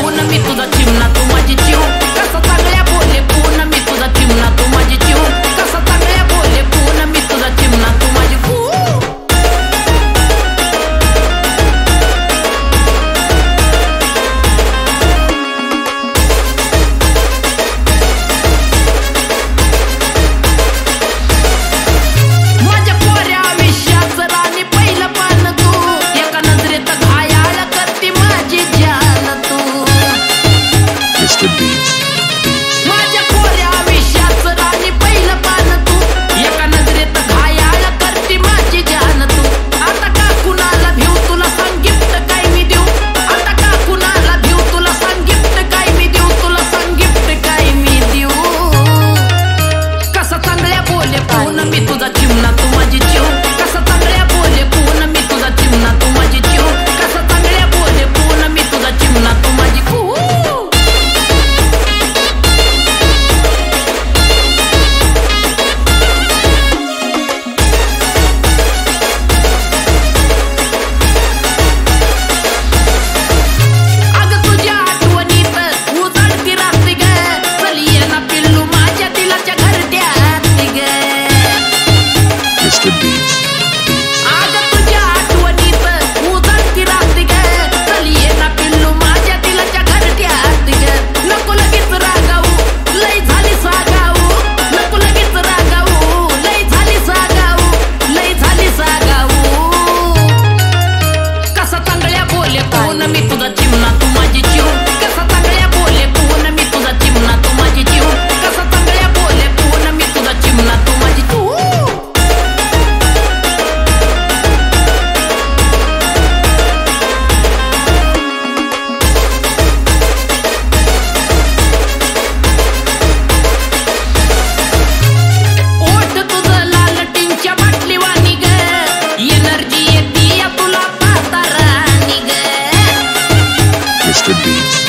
पून मी तुझा चिमणा तू माझी चिव कसा चांगल्या बोले पून मी तुझा चिमणा तू माझी चिव कसा चांगल्या बोले पून मी तुझा चिमणा तू माझी माझ्या कोऱ्या विषयाचं राणी पहिलं पान तू एका नजरेत घायाळ करती माझी जान तू आता का कुणाला भिऊ तुला सांग गिफ्ट काय मी देऊ आता का कुणाला भिऊ तुला सांग गिफ्ट काय मी देऊ तुला सांग गिफ्ट काय मी देऊ कसा चांगल्या बोले पून मी तुझा चिमणा तू माझी चिव कसा चांगल्या बोले पून मी तुझा चिमणा तू माझी चिव कसा चांगल्या बोले पून मी तुझा चिमणा तू माझी Mr. Beats.